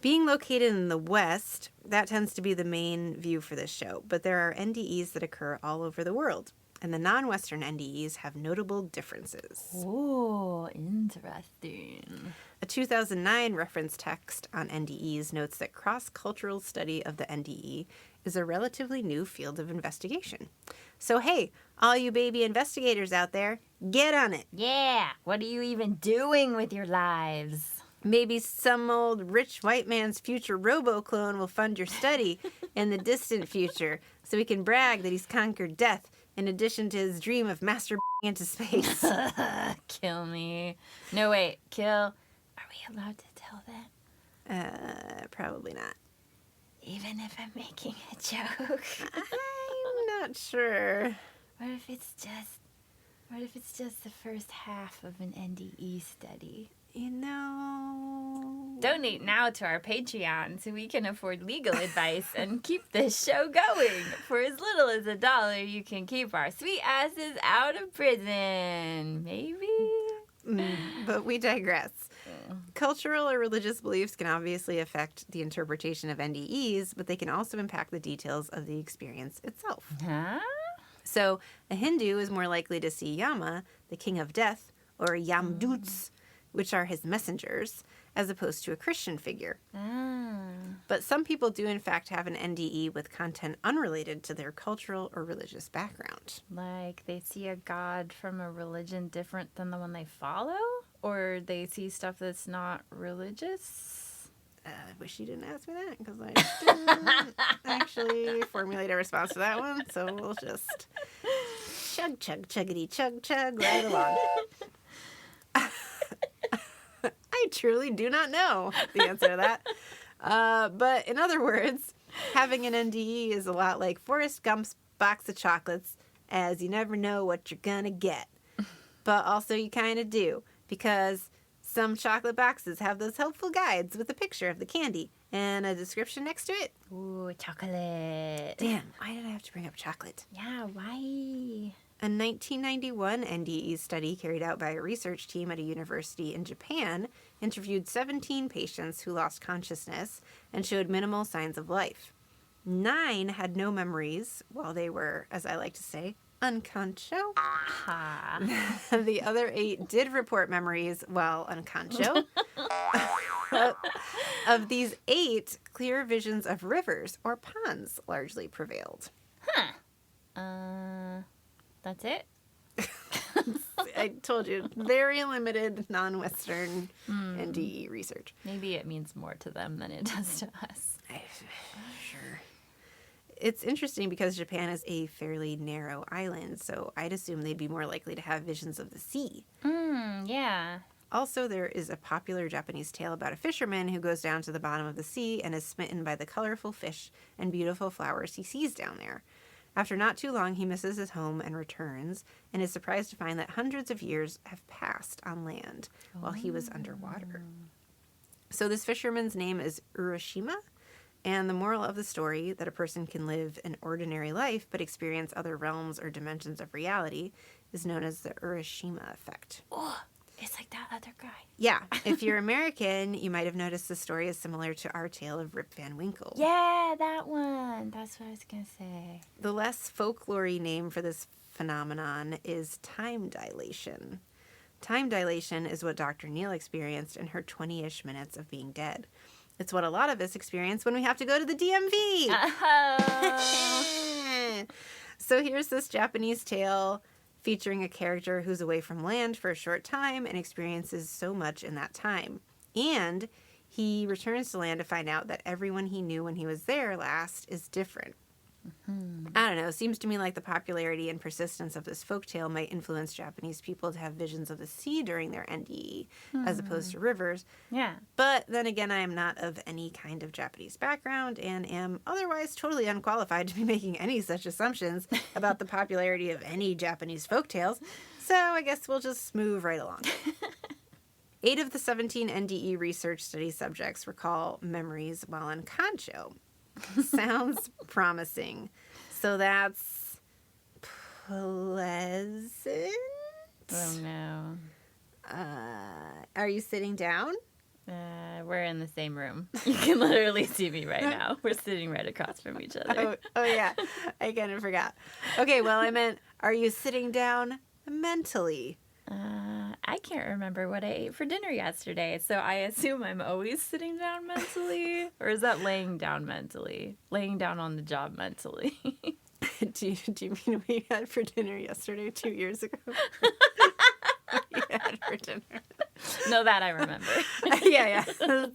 Being located in the West, that tends to be the main view for this show, but there are NDEs that occur all over the world, and the non-Western NDEs have notable differences. Oh, interesting. A 2009 reference text on NDEs notes that cross-cultural study of the NDE is a relatively new field of investigation. So hey, all you baby investigators out there, get on it. Yeah, what are you even doing with your lives? Maybe some old rich white man's future robo-clone will fund your study in the distant future so he can brag that he's conquered death in addition to his dream of masturbating into space. Kill me. No, wait, kill. Are we allowed to tell that? Probably not. Even if I'm making a joke? I'm not sure. What if it's just the first half of an NDE study? You know... Donate now to our Patreon so we can afford legal advice and keep this show going. For as little as $1, you can keep our sweet asses out of prison. Maybe? But we digress. Cultural or religious beliefs can obviously affect the interpretation of NDEs, but they can also impact the details of the experience itself. Huh? So, a Hindu is more likely to see Yama, the king of death, or Yamdoots, which are his messengers, as opposed to a Christian figure. But some people do in fact have an NDE with content unrelated to their cultural or religious background. Like they see a god from a religion different than the one they follow? Or they see stuff that's not religious? I wish you didn't ask me that, because I didn't actually formulate a response to that one, so we'll just chug, chug, chuggity, chug, chug right along. I truly do not know the answer to that. But in other words, having an NDE is a lot like Forrest Gump's box of chocolates, as you never know what you're gonna get. But also you kind of do, because some chocolate boxes have those helpful guides with a picture of the candy and a description next to it. Ooh, chocolate. Damn, why did I have to bring up chocolate? Yeah, why? A 1991 NDE study carried out by a research team at a university in Japan interviewed 17 patients who lost consciousness and showed minimal signs of life. 9 had no memories while they were, as I like to say, unconcho. Ha. The other 8 did report memories while unconcho. Of these 8, clear visions of rivers or ponds largely prevailed. That's it? I told you, very limited non-Western NDE research. Maybe it means more to them than it does to us. Sure. It's interesting because Japan is a fairly narrow island, so I'd assume they'd be more likely to have visions of the sea. Yeah. Also, there is a popular Japanese tale about a fisherman who goes down to the bottom of the sea and is smitten by the colorful fish and beautiful flowers he sees down there. After not too long, he misses his home and returns, and is surprised to find that hundreds of years have passed on land while he was underwater. So this fisherman's name is Urashima, and the moral of the story, that a person can live an ordinary life but experience other realms or dimensions of reality, is known as the Urashima effect. Oh, it's like that other guy. Yeah, if you're American, you might have noticed the story is similar to our tale of Rip Van Winkle. Yeah, that one. That's what I was going to say. The less folklore-y name for this phenomenon is time dilation. Time dilation is what Dr. Neal experienced in her 20-ish minutes of being dead. It's what a lot of us experience when we have to go to the DMV. Oh. So here's this Japanese tale featuring a character who's away from land for a short time and experiences so much in that time. And he returns to land to find out that everyone he knew when he was there last is different. I don't know. Seems to me like the popularity and persistence of this folktale might influence Japanese people to have visions of the sea during their NDE as opposed to rivers. Yeah. But then again, I am not of any kind of Japanese background and am otherwise totally unqualified to be making any such assumptions about the popularity of any Japanese folktales. So I guess we'll just move right along. 8 of the 17 NDE research study subjects recall memories while in Kancho. Sounds promising. So that's pleasant. Oh, no. Are you sitting down? We're in the same room. You can literally see me right now. We're sitting right across from each other. Oh yeah. I kind of forgot. Okay, well, I meant, are you sitting down mentally? I can't remember what I ate for dinner yesterday, so I assume I'm always sitting down mentally? Or is that laying down mentally? Laying down on the job mentally? Do you mean what you had for dinner yesterday, 2 years ago? What you had for dinner? No, that I remember. Yeah.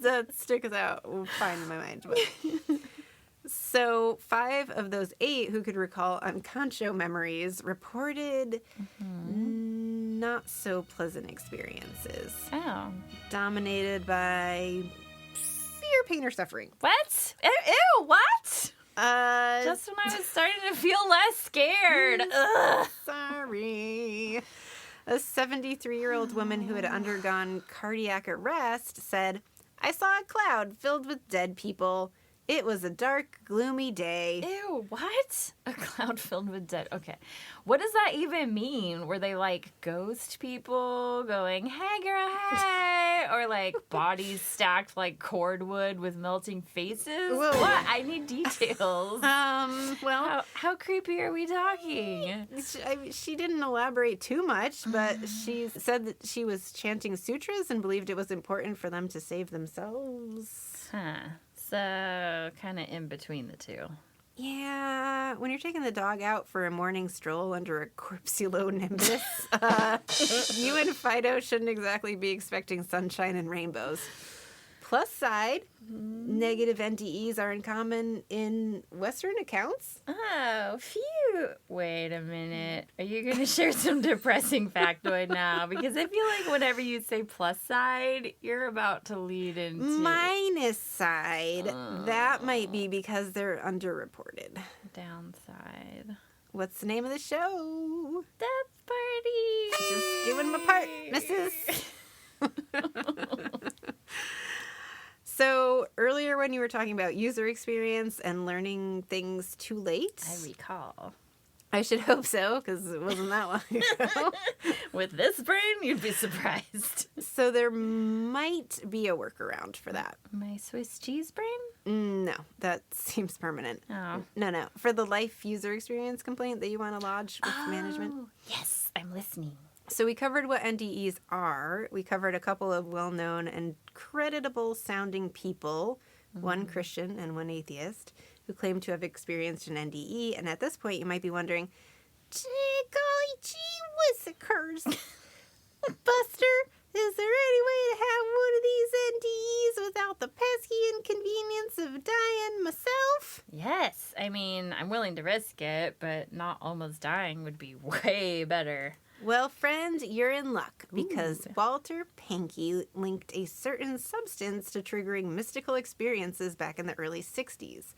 That sticks out fine in my mind. But. So 5 of those 8 who could recall unconscio memories reported not so pleasant experiences. Oh. Dominated by fear, pain, or suffering. What? Ew, what? Just when I was starting to feel less scared. Ugh. Sorry. A 73-year-old woman who had undergone cardiac arrest said, "I saw a cloud filled with dead people. It was a dark, gloomy day." Ew, what? A cloud filled with dead. Okay. What does that even mean? Were they like ghost people going, "Hey girl, hey," or like bodies stacked like cordwood with melting faces? Whoa. What? I need details. Well, How creepy are we talking? she didn't elaborate too much, but she said that she was chanting sutras and believed it was important for them to save themselves. Huh. So, kind of in between the two. Yeah, when you're taking the dog out for a morning stroll under a corpuscular nimbus, you and Fido shouldn't exactly be expecting sunshine and rainbows. Plus side, negative NDEs are uncommon in Western accounts. Oh, phew. Wait a minute. Are you going to share some depressing factoid now? Because I feel like whenever you say plus side, you're about to lead into... Minus side, that might be because they're underreported. Downside. What's the name of the show? Death Party! Just doing my part, missus. So earlier when you were talking about user experience and learning things too late. I recall. I should hope so, because it wasn't that long ago. With this brain, you'd be surprised. So there might be a workaround for that. My Swiss cheese brain? No, that seems permanent. Oh. No. For the life user experience complaint that you want to lodge with management. Yes, I'm listening. So we covered what NDEs are. We covered a couple of well-known and creditable sounding people, one Christian and one atheist, who claim to have experienced an NDE. And at this point, you might be wondering, golly gee whizzikers. Buster, is there any way to have one of these NDEs without the pesky inconvenience of dying myself? Yes, I mean, I'm willing to risk it, but not almost dying would be way better. Well, friend, you're in luck because Walter Pahnke linked a certain substance to triggering mystical experiences back in the early 60s.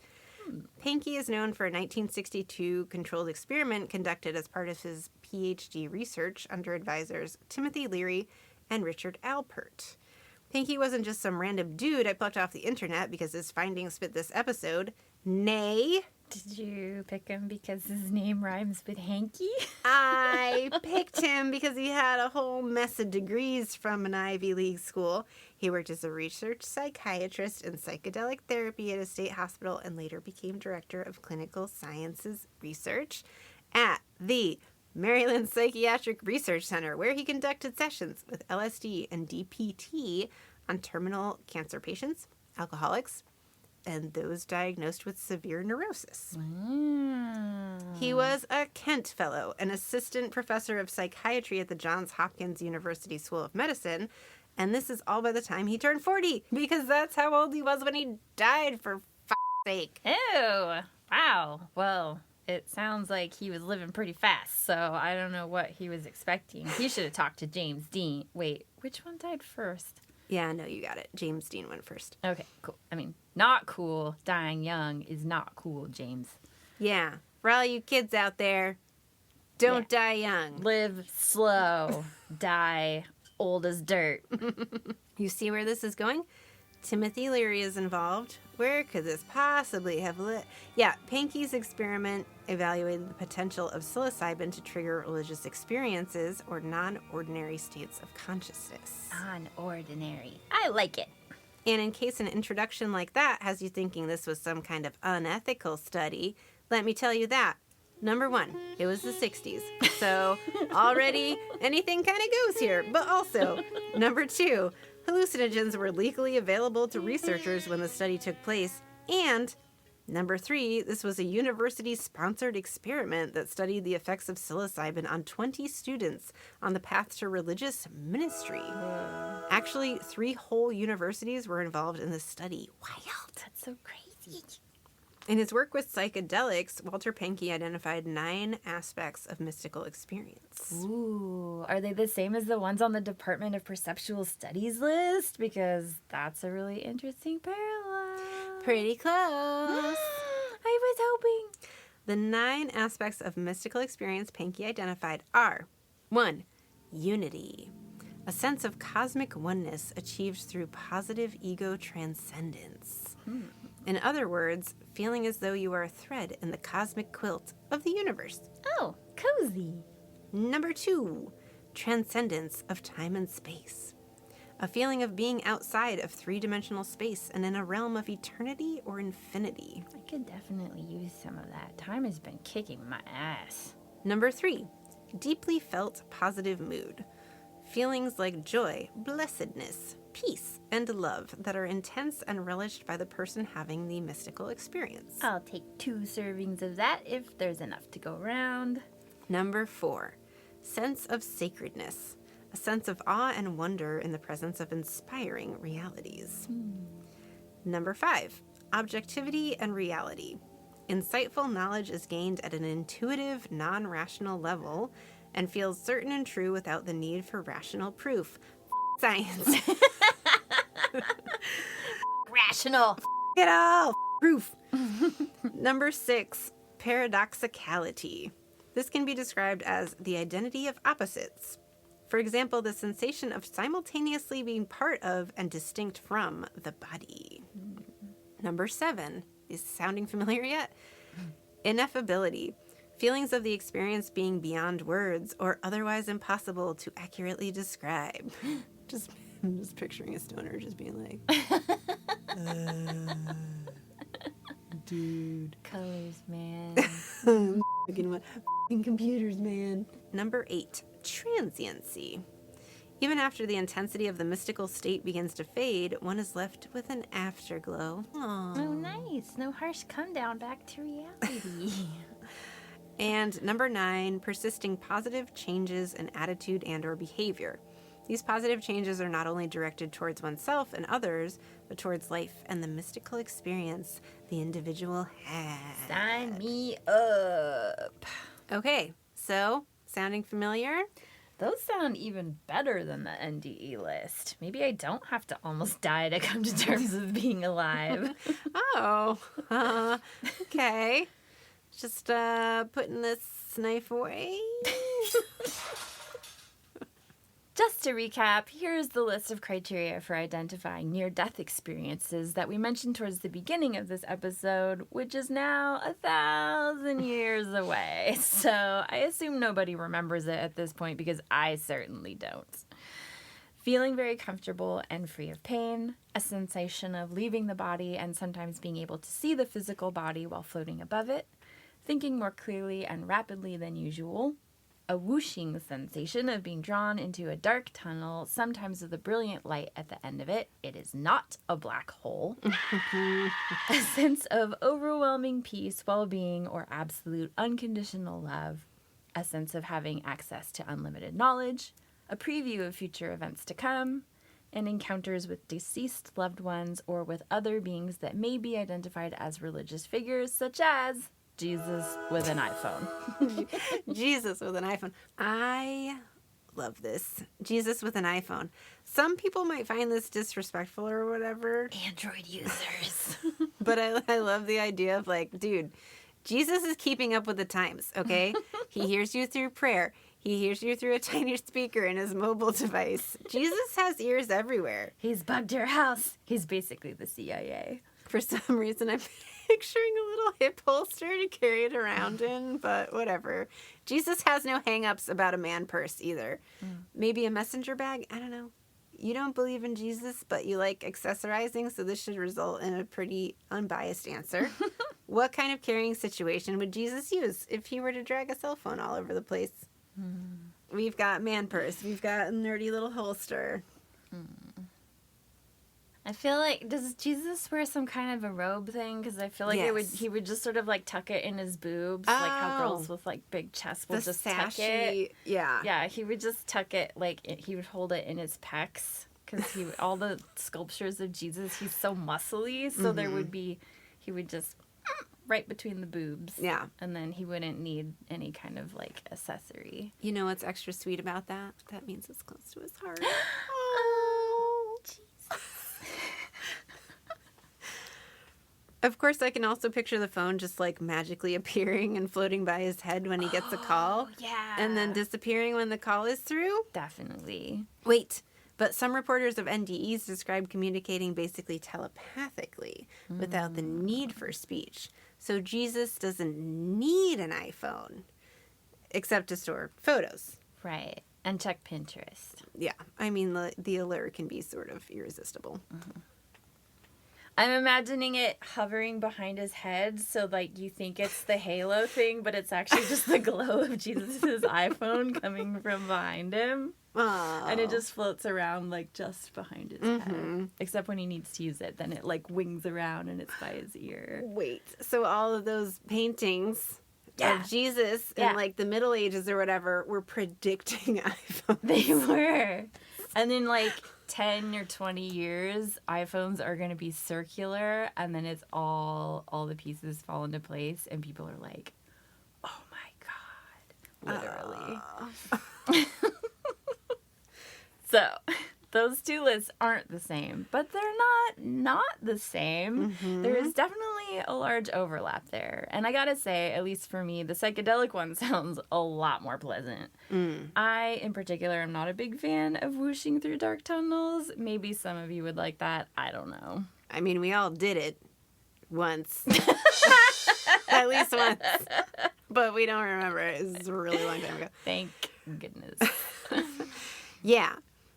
Pahnke is known for a 1962 controlled experiment conducted as part of his PhD research under advisors Timothy Leary and Richard Alpert. Pahnke wasn't just some random dude I plucked off the internet because his findings fit this episode. Nay. Did you pick him because his name rhymes with hanky? I picked him because he had a whole mess of degrees from an Ivy League school. He worked as a research psychiatrist in psychedelic therapy at a state hospital and later became director of clinical sciences research at the Maryland Psychiatric Research Center, where he conducted sessions with LSD and DPT on terminal cancer patients, alcoholics, and those diagnosed with severe neurosis. Wow. He was a Kent Fellow, an assistant professor of psychiatry at the Johns Hopkins University School of Medicine, and this is all by the time he turned 40, because that's how old he was when he died, for f***'s sake. Ew. Wow. Well, it sounds like he was living pretty fast, so I don't know what he was expecting. He should have talked to James Dean. Wait, which one died first? Yeah, no, you got it. James Dean went first. Okay, cool. I mean, not cool. Dying young is not cool, James. Yeah. For all you kids out there, don't die young. Live slow. Die old as dirt. You see where this is going? Timothy Leary is involved. Where could this possibly have lit? Yeah, Pahnke's experiment evaluated the potential of psilocybin to trigger religious experiences or non-ordinary states of consciousness. Non-ordinary. I like it. And in case an introduction like that has you thinking this was some kind of unethical study, let me tell you that. Number one, it was the 60s. So already anything kind of goes here. But also, number two, hallucinogens were legally available to researchers when the study took place. And number three, this was a university-sponsored experiment that studied the effects of psilocybin on 20 students on the path to religious ministry. Actually, 3 whole universities were involved in this study. Wild. That's so crazy. In his work with psychedelics, Walter Pahnke identified 9 aspects of mystical experience. Ooh, are they the same as the ones on the Department of Perceptual Studies list? Because that's a really interesting parallel. Pretty close. I was hoping. The 9 aspects of mystical experience Pahnke identified are 1. Unity. A sense of cosmic oneness achieved through positive ego transcendence. In other words, feeling as though you are a thread in the cosmic quilt of the universe. Oh, cozy. Number 2, transcendence of time and space. A feeling of being outside of 3-dimensional space and in a realm of eternity or infinity. I could definitely use some of that. Time has been kicking my ass. Number 3, deeply felt positive mood. Feelings like joy, blessedness, peace, and love that are intense and relished by the person having the mystical experience. I'll take 2 servings of that if there's enough to go around. Number 4, sense of sacredness. A sense of awe and wonder in the presence of inspiring realities. Number 5, objectivity and reality. Insightful knowledge is gained at an intuitive, non-rational level and feels certain and true without the need for rational proof. Science. Rational. It all. Proof. Number 6, paradoxicality. This can be described as the identity of opposites. For example, the sensation of simultaneously being part of and distinct from the body. Number 7, is sounding familiar yet? Ineffability. Feelings of the experience being beyond words or otherwise impossible to accurately describe. I'm just picturing a stoner just being like, dude. Colors, man. Fucking computers, man. Number 8, transiency. Even after the intensity of the mystical state begins to fade, one is left with an afterglow. Aww. Oh, nice. No harsh come down, back to reality. And number 9, persisting positive changes in attitude and or behavior. These positive changes are not only directed towards oneself and others, but towards life and the mystical experience the individual has. Sign me up. Okay, so, sounding familiar? Those sound even better than the NDE list. Maybe I don't have to almost die to come to terms with being alive. Oh, okay. Just putting this knife away. Just to recap, here's the list of criteria for identifying near-death experiences that we mentioned towards the beginning of this episode, which is now 1,000 years away. So I assume nobody remembers it at this point because I certainly don't. Feeling very comfortable and free of pain, a sensation of leaving the body and sometimes being able to see the physical body while floating above it, thinking more clearly and rapidly than usual, a whooshing sensation of being drawn into a dark tunnel, sometimes with a brilliant light at the end of it. It is not a black hole. A sense of overwhelming peace, well-being, or absolute unconditional love. A sense of having access to unlimited knowledge. A preview of future events to come. And encounters with deceased loved ones or with other beings that may be identified as religious figures, such as Jesus with an iPhone. Jesus with an iPhone. I love this. Jesus with an iPhone. Some people might find this disrespectful or whatever. Android users. But I love the idea of like, dude, Jesus is keeping up with the times, okay? He hears you through prayer. He hears you through a tiny speaker in his mobile device. Jesus has ears everywhere. He's bugged your house. He's basically the CIA. For some reason, I'm picturing a little hip holster to carry it around in, but whatever. Jesus has no hang-ups about a man purse either. Maybe a messenger bag? I don't know. you don't believe in Jesus, but you like accessorizing, so this should result in a pretty unbiased answer. What kind of carrying situation would Jesus use if he were to drag a cell phone all over the place? We've got man purse. We've got a nerdy little holster. I feel like, does Jesus wear some kind of a robe thing? Because I feel like he would just sort of like tuck it in his boobs, like how girls with like big chests will just tuck it. Yeah. Yeah, he would just tuck it, he would hold it in his pecs. Because all the sculptures of Jesus, he's so muscly, so he would just right between the boobs. Yeah. And then he wouldn't need any kind of like accessory. You know what's extra sweet about that? That means it's close to his heart. Oh, Jesus. Of course, I can also picture the phone just like magically appearing and floating by his head when he gets a call. Yeah. And then disappearing when the call is through. Definitely. Wait, but some reporters of NDEs describe communicating basically telepathically without the need for speech. So Jesus doesn't need an iPhone except to store photos. Right. And check Pinterest. Yeah. I mean, the allure can be sort of irresistible. I'm imagining it hovering behind his head, so like you think it's the halo thing, but it's actually just the glow of Jesus' iPhone coming from behind him. Aww. And it just floats around like just behind his head. Except when he needs to use it, then it like wings around and it's by his ear. Wait, so all of those paintings of Jesus in like the Middle Ages or whatever were predicting iPhones. They were. And in like 10 or 20 years, iPhones are going to be circular, and then it's all the pieces fall into place, and people are like, oh my God. Literally. So, those two lists aren't the same, but they're not the same. There is definitely a large overlap there. And I gotta say, at least for me, the psychedelic one sounds a lot more pleasant. I, in particular, am not a big fan of whooshing through dark tunnels. Maybe some of you would like that. I don't know. I mean, we all did it once. At least once. But we don't remember it. It was a really long time ago. Thank goodness. Yeah.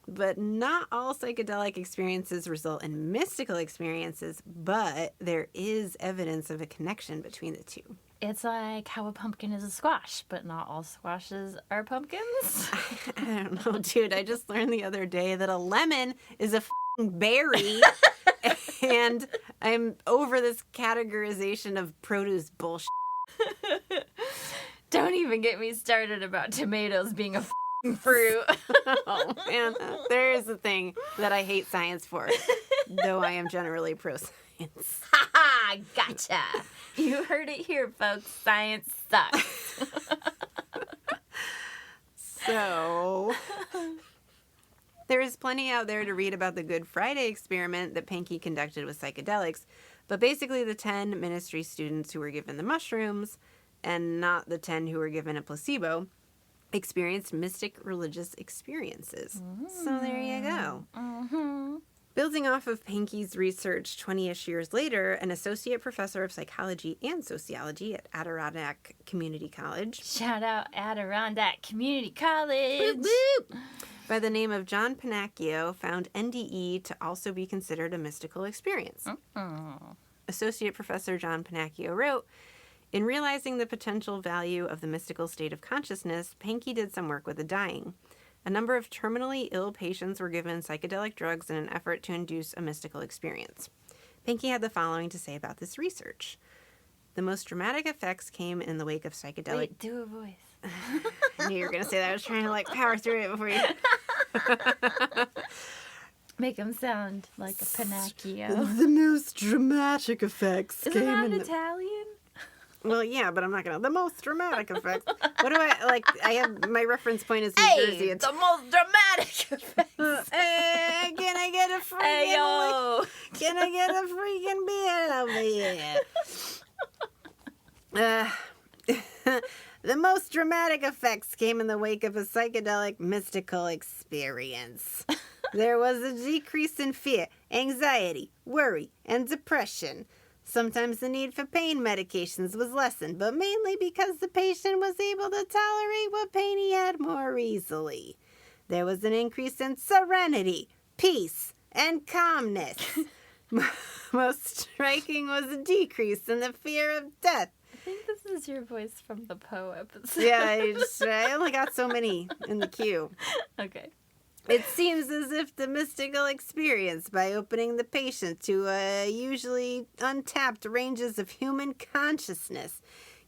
But not all psychedelic experiences result in mystical experiences, but there is evidence of a connection between the two. It's like how a pumpkin is a squash, but not all squashes are pumpkins. I don't know, dude. I just learned the other day that a lemon is a f***ing berry, and I'm over this categorization of produce bullshit. Don't even get me started about tomatoes being a fruit. Oh, man. There is a thing that I hate science for, though I am generally pro-science. Ha ha! Gotcha! You heard it here, folks. Science sucks. So, there is plenty out there to read about the Good Friday experiment that Pahnke conducted with psychedelics, but basically the 10 ministry students who were given the mushrooms, and not the 10 who were given a placebo, experienced mystic religious experiences. So there you go. Building off of Pahnke's research 20-ish years later, an associate professor of psychology and sociology at Adirondack Community College. Shout out Adirondack Community College. Whoop, whoop, by the name of John Pahnke found NDE to also be considered a mystical experience. Associate Professor John Pahnke wrote, in realizing the potential value of the mystical state of consciousness, Pahnke did some work with the dying. A number of terminally ill patients were given psychedelic drugs in an effort to induce a mystical experience. Pahnke had the following to say about this research. The most dramatic effects came in the wake of psychedelic... Wait, do a voice. I knew you were going to say that. I was trying to, power through it before you... Make them sound like a Pahnke. The most dramatic effects Isn't that Italian? Well, yeah, but I'm not gonna. The most dramatic effects. What do I have? My reference point is New Jersey. It's the most dramatic effects. Hey, can I get a freaking? Hey, yo. Can I get a freaking beer over here? The most dramatic effects came in the wake of a psychedelic mystical experience. There was a decrease in fear, anxiety, worry, and depression. Sometimes the need for pain medications was lessened, but mainly because the patient was able to tolerate what pain he had more easily. There was an increase in serenity, peace, and calmness. Most striking was a decrease in the fear of death. I think this is your voice from the Poe episode. Yeah, I only got so many in the queue. Okay. It seems as if the mystical experience, by opening the patient to usually untapped ranges of human consciousness,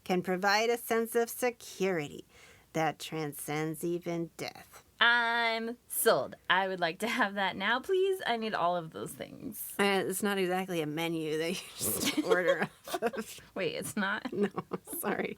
can provide a sense of security that transcends even death. I'm sold. I would like to have that now, please. I need all of those things. It's not exactly a menu that you just order off of. Wait, it's not? No, sorry.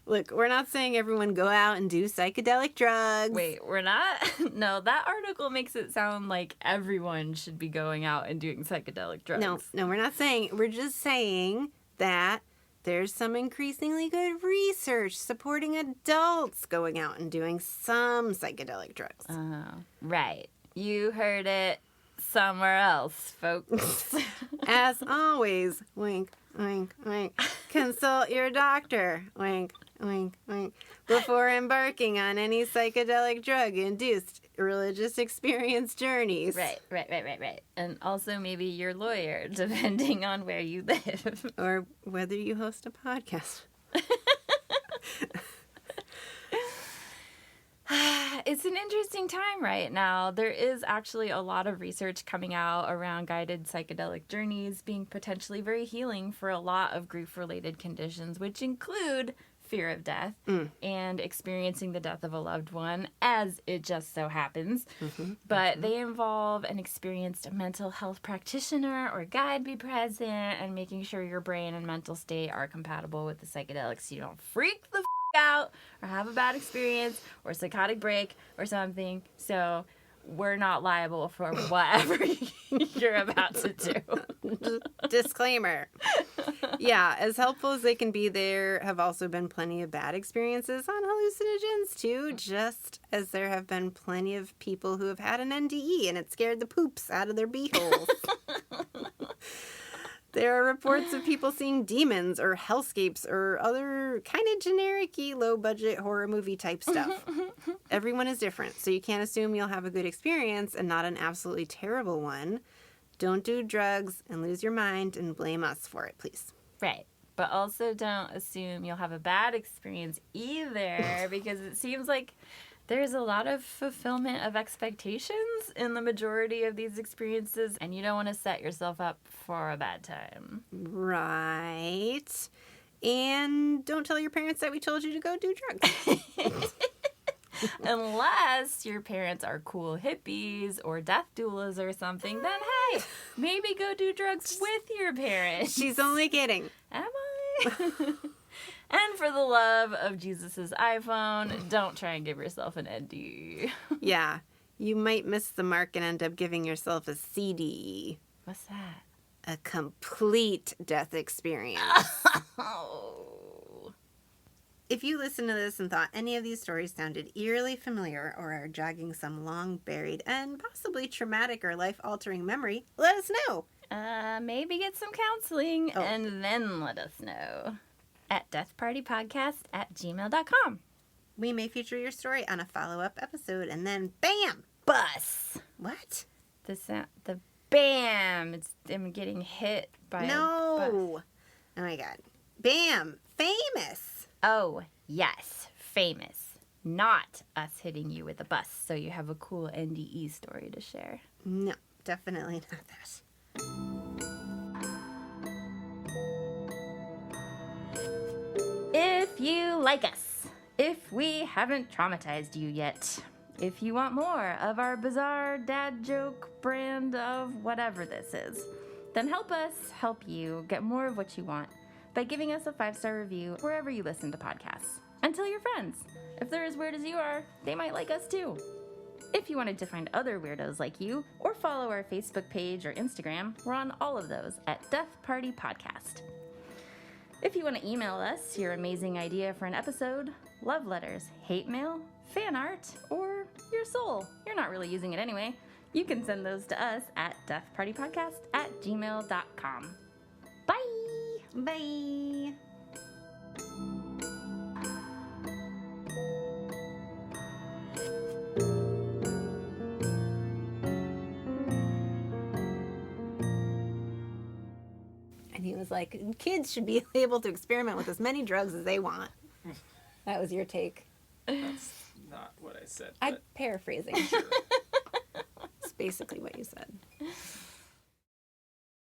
Look, we're not saying everyone go out and do psychedelic drugs. Wait, we're not? No, that article makes it sound like everyone should be going out and doing psychedelic drugs. No, we're not saying. We're just saying that there's some increasingly good research supporting adults going out and doing some psychedelic drugs. Oh, right. You heard it somewhere else, folks. As always, wink, wink, wink, consult your doctor, wink, wink, wink, before embarking on any psychedelic drug-induced religious experience journeys. Right. And also maybe your lawyer, depending on where you live. Or whether you host a podcast. It's an interesting time right now. There is actually a lot of research coming out around guided psychedelic journeys being potentially very healing for a lot of grief-related conditions, which include fear of death and experiencing the death of a loved one, as it just so happens. But they involve an experienced mental health practitioner or guide be present and making sure your brain and mental state are compatible with the psychedelics so you don't freak the out or have a bad experience or psychotic break or something. So we're not liable for whatever you're about to do. Disclaimer. Yeah, as helpful as they can be, there have also been plenty of bad experiences on hallucinogens too, just as there have been plenty of people who have had an NDE and it scared the poops out of their beeholes. There are reports of people seeing demons or hellscapes or other kind of generic-y, low-budget horror movie type stuff. Everyone is different, so you can't assume you'll have a good experience and not an absolutely terrible one. Don't do drugs and lose your mind and blame us for it, please. Right. But also don't assume you'll have a bad experience either, because it seems like there's a lot of fulfillment of expectations in the majority of these experiences, and you don't want to set yourself up for a bad time. Right. And don't tell your parents that we told you to go do drugs. Unless your parents are cool hippies or death doulas or something, then hey, maybe go do drugs with your parents. She's only kidding. Am I? And for the love of Jesus' iPhone, don't try and give yourself an ND. Yeah, you might miss the mark and end up giving yourself a CD. What's that? A complete death experience. Oh. If you listen to this and thought any of these stories sounded eerily familiar or are jogging some long-buried and possibly traumatic or life-altering memory, let us know. Maybe get some counseling and then let us know. At deathpartypodcast@gmail.com. We may feature your story on a follow-up episode and then BAM! Bus. What? The BAM! It's them getting hit by a bus. No! Oh my god. BAM! Famous! Oh, yes. Famous. Not us hitting you with a bus, so you have a cool NDE story to share. No, definitely not that. If you like us, if we haven't traumatized you yet, if you want more of our bizarre dad joke brand of whatever this is, then help us help you get more of what you want by giving us a 5-star review wherever you listen to podcasts. And tell your friends. If they're as weird as you are, they might like us too. If you wanted to find other weirdos like you, or follow our Facebook page or Instagram, we're on all of those at Death Party Podcast. If you want to email us your amazing idea for an episode, love letters, hate mail, fan art, or your soul, you're not really using it anyway, you can send those to us at deathpartypodcast@gmail.com. Bye! Bye! And he was like, kids should be able to experiment with as many drugs as they want. That was your take. That's not what I said. I'm But paraphrasing. sure. It's basically what you said.